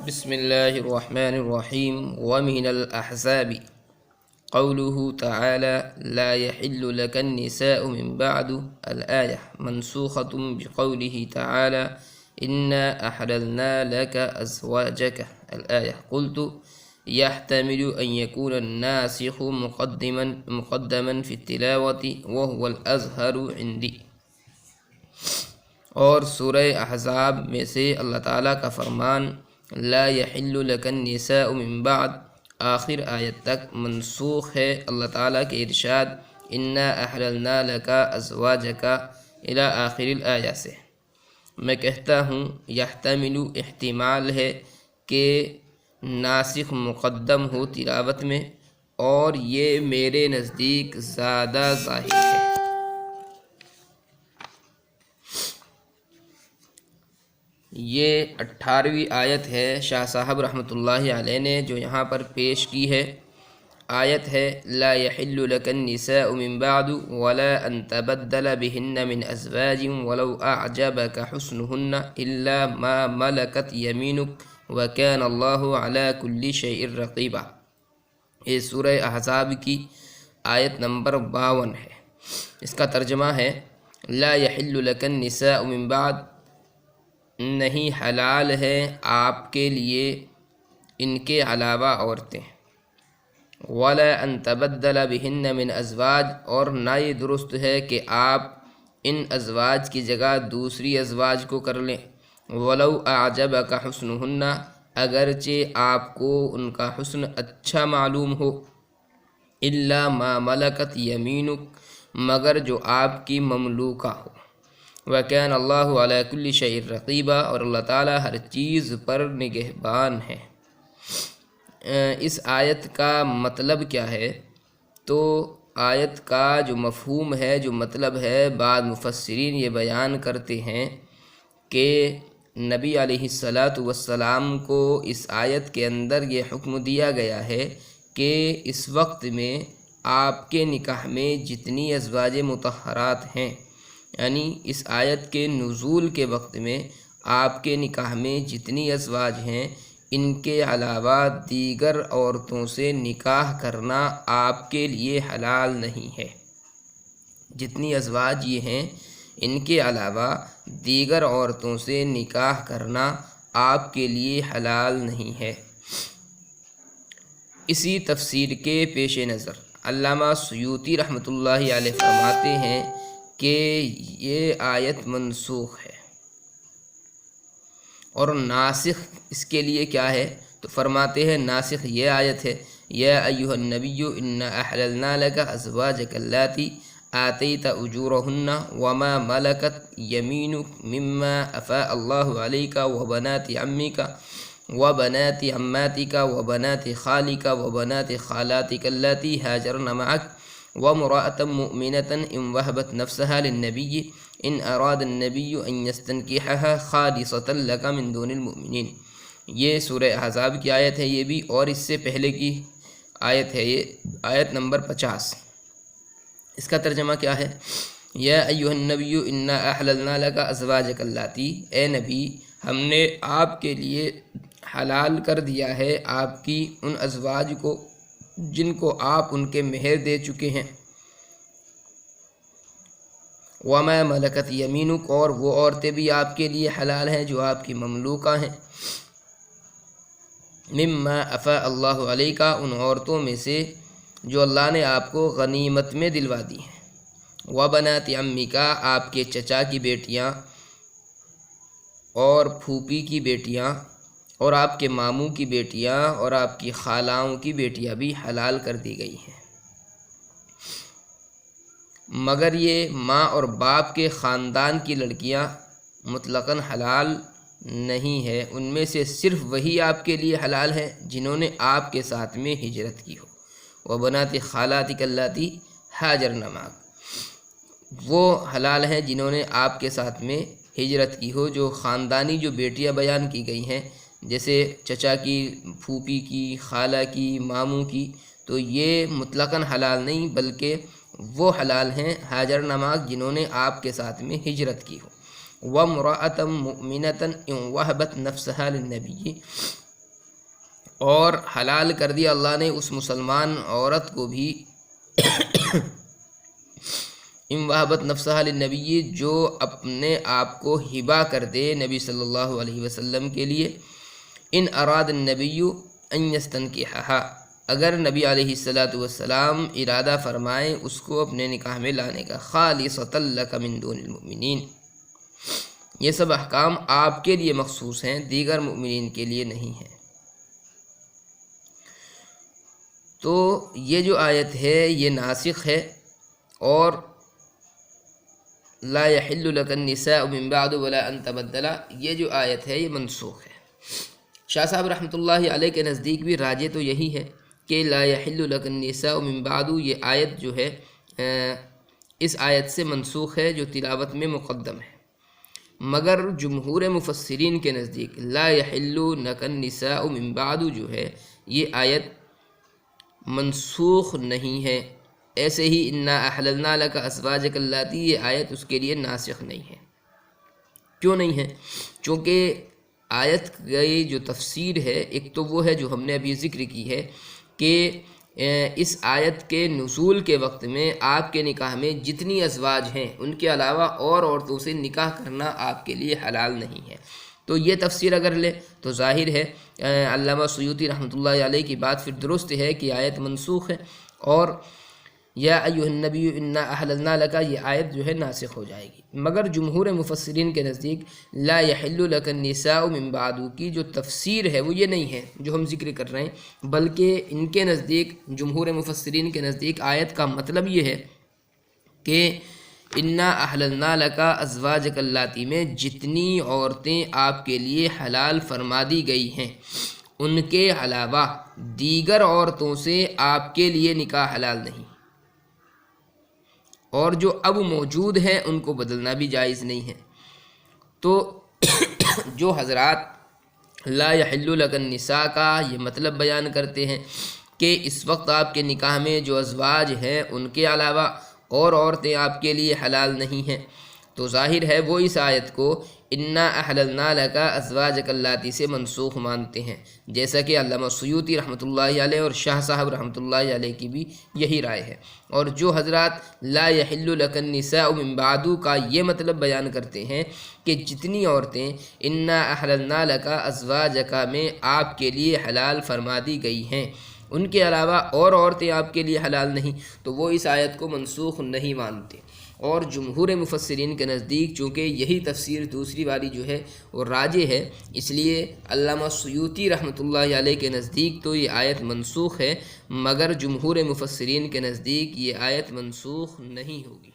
بسم الله الرحمن الرحيم. ومن الأحزاب قوله تعالى لا يحل لك النساء من بعد الآية منسوخة بقوله تعالى إنا أحللنا لك أزواجك الآية. قلت يحتمل أن يكون الناسخ مقدما في التلاوة وهو الأزهر عندي. اور سورہ احزاب میں سے اللہ تعالیٰ کا فرمان لا یحل لک النساء من بعد آخر آیت تک منسوخ ہے اللہ تعالیٰ کے ارشاد انا احللنا لک ازواجک الی آخر الآیہ سے۔ میں کہتا ہوں یحتمل احتمال ہے کہ ناسخ مقدم ہو تلاوت میں، اور یہ میرے نزدیک زیادہ ظاہر ہے۔ یہ 18ویں آیت ہے شاہ صاحب رحمۃ اللہ علیہ نے جو یہاں پر پیش کی ہے۔ آیت ہے لا يحل لك النساء من بعد ولا ان تبدل بهن من ازواج ولو اعجبك حسنهن الا ما ملكت يمينك وكان الله على كل شيء رقيبا۔ یہ سورہ احزاب کی آیت نمبر 52 ہے۔ اس کا ترجمہ ہے لا يحل لك النساء من بعد، نہیں حلال ہے آپ کے لیے ان کے علاوہ عورتیں، ولا ان تبدل بہن من ازواج، اور نہ یہ درست ہے کہ آپ ان ازواج کی جگہ دوسری ازواج کو کر لیں، ولو اعجبک حسنہن، اگرچہ آپ کو ان کا حسن اچھا معلوم ہو، الا ما ملکت یمینک، مگر جو آپ کی مملوکہ ہو، وَكَانَ اللَّهُ عَلَى كُلِّ شَيْءٍ رَقِيبًا، اور اللہ تعالیٰ ہر چیز پر نگہبان ہے۔ اس آیت کا مطلب کیا ہے؟ تو آیت کا جو مفہوم ہے، جو مطلب ہے، بعض مفسرین یہ بیان کرتے ہیں کہ نبی علیہ السلام کو اس آیت کے اندر یہ حکم دیا گیا ہے کہ اس وقت میں آپ کے نکاح میں جتنی ازواج مطہرات ہیں، یعنی اس آیت کے نزول کے وقت میں آپ کے نکاح میں جتنی ازواج ہیں، ان کے علاوہ دیگر عورتوں سے نکاح کرنا آپ کے لیے حلال نہیں ہے۔ جتنی ازواج یہ ہیں، ان کے علاوہ دیگر عورتوں سے نکاح کرنا آپ کے لیے حلال نہیں ہے۔ اسی تفسیر کے پیش نظر علامہ سیوطی رحمۃ اللہ علیہ فرماتے ہیں کہ یہ آیت منسوخ ہے، اور ناسخ اس کے لیے کیا ہے؟ تو فرماتے ہیں ناسخ یہ آیت ہے یا ایھا النبی انا احللنا لک ازواجک اللاتی آتیت اجورہن وما ملکت یمینک مما افاء اللہ علیک وبنات عمک وبنات عماتک وبنات خالک وبنات خالاتک اللاتی ہاجرن معک وامرأة مؤمنة إن وهبت نفسها للنبي إن أراد النبي أن يستنكحها خالصة لك من دون المؤمنين۔ یہ سورہ احزاب کی آیت ہے، یہ بھی، اور اس سے پہلے کی آیت ہے، یہ آیت نمبر 50۔ اس کا ترجمہ کیا ہے؟ یا ایھا النبی انا احللنا لک ازواجک اللاتی، اے نبی ہم نے آپ کے لیے حلال کر دیا ہے آپ کی ان ازواج کو جن کو آپ ان کے مہر دے چکے ہیں، وما ملکت یمینک، اور وہ عورتیں بھی آپ کے لیے حلال ہیں جو آپ کی مملوکہ ہیں، مما افاء اللہ علیک، ان عورتوں میں سے جو اللہ نے آپ کو غنیمت میں دلوا دی ہیں، وبنات عمک، آپ کے چچا کی بیٹیاں اور پھوپھی کی بیٹیاں اور آپ کے ماموں کی بیٹیاں اور آپ کی خالاؤں کی بیٹیاں بھی حلال کر دی گئی ہیں، مگر یہ ماں اور باپ کے خاندان کی لڑکیاں مطلقاً حلال نہیں ہے۔ ان میں سے صرف وہی آپ کے لیے حلال ہے جنہوں نے آپ کے ساتھ میں ہجرت کی ہو، وبنات خالاتک اللاتی ہاجرن معک، وہ حلال ہیں جنہوں نے آپ کے ساتھ میں ہجرت کی ہو۔ جو خاندانی جو بیٹیاں بیان کی گئی ہیں، جیسے چچا کی، پھوپھی کی، خالہ کی، ماموں کی، تو یہ مطلقاً حلال نہیں، بلکہ وہ حلال ہیں ہاجرن معک جنہوں نے آپ کے ساتھ میں ہجرت کی ہو، وامرأة مؤمنة إن وهبت نفسها للنبي، اور حلال کر دیا اللہ نے اس مسلمان عورت کو بھی ان وہبت نفسہا للنبی، جو اپنے آپ کو ہبہ کر دے نبی صلی اللہ علیہ وسلم کے لیے، ان اراد النبی ان یستنکحہا، اگر نبی علیہ السلام ارادہ فرمائیں اس کو اپنے نکاح میں لانے کا، خالصۃ لک من دون المؤمنین، یہ سب احکام آپ کے لیے مخصوص ہیں، دیگر مؤمنین کے لیے نہیں ہیں۔ تو یہ جو آیت ہے یہ ناسخ ہے، اور لا یحل لک النساء من بعد ولا ان تبدل، یہ جو آیت ہے یہ منسوخ ہے۔ شاہ صاحب رحمۃ اللہ علیہ کے نزدیک بھی راجح تو یہی ہے کہ لا یحل لک النساء من بعد، یہ آیت جو ہے اس آیت سے منسوخ ہے جو تلاوت میں مقدم ہے، مگر جمہور مفسرین کے نزدیک لا یحل لک النساء من بعد جو ہے یہ آیت منسوخ نہیں ہے، ایسے ہی انا احللنا لک ازواجک اللاتی، یہ آیت اس کے لیے ناسخ نہیں ہے۔ کیوں نہیں ہے؟ چونکہ آیت کی جو تفسیر ہے، ایک تو وہ ہے جو ہم نے ابھی ذکر کی ہے کہ اس آیت کے نزول کے وقت میں آپ کے نکاح میں جتنی ازواج ہیں ان کے علاوہ اور عورتوں سے نکاح کرنا آپ کے لیے حلال نہیں ہے۔ تو یہ تفسیر اگر لے تو ظاہر ہے علامہ سیوطی رحمۃ اللہ علیہ کی بات پھر درست ہے کہ آیت منسوخ ہے، اور یا ایھا النبی انا احللنا لک یہ آیت جو ہے ناسخ ہو جائے گی۔ مگر جمہور مفسرین کے نزدیک لا یحل لک النساء من بعد کی جو تفسیر ہے وہ یہ نہیں ہے جو ہم ذکر کر رہے ہیں، بلکہ ان کے نزدیک، جمہور مفسرین کے نزدیک آیت کا مطلب یہ ہے کہ انا احللنا لک ازواجک اللاتی میں جتنی عورتیں آپ کے لیے حلال فرما دی گئی ہیں ان کے علاوہ دیگر عورتوں سے آپ کے لیے نکاح حلال نہیں، اور جو اب موجود ہیں ان کو بدلنا بھی جائز نہیں ہے۔ تو جو حضرات لا یحل لک النساء کا یہ مطلب بیان کرتے ہیں کہ اس وقت آپ کے نکاح میں جو ازواج ہیں ان کے علاوہ اور عورتیں آپ کے لیے حلال نہیں ہیں، تو ظاہر ہے وہ اس آیت کو انا احللنا لک ازواجک اللاتی سے منسوخ مانتے ہیں، جیسا کہ علامہ سیوطی رحمۃ اللہ علیہ اور شاہ صاحب رحمۃ اللہ علیہ کی بھی یہی رائے ہے۔ اور جو حضرات لا یحل لک النساء من بعد کا یہ مطلب بیان کرتے ہیں کہ جتنی عورتیں انا احللنا لک ازواجک میں آپ کے لیے حلال فرما دی گئی ہیں ان کے علاوہ اور عورتیں آپ کے لیے حلال نہیں، تو وہ اس آیت کو منسوخ نہیں مانتے۔ اور جمہور مفسرین کے نزدیک چونکہ یہی تفسیر دوسری والی جو ہے وہ راجح ہے، اس لیے علامہ سیوطی رحمۃ اللہ علیہ کے نزدیک تو یہ آیت منسوخ ہے، مگر جمہور مفسرین کے نزدیک یہ آیت منسوخ نہیں ہوگی۔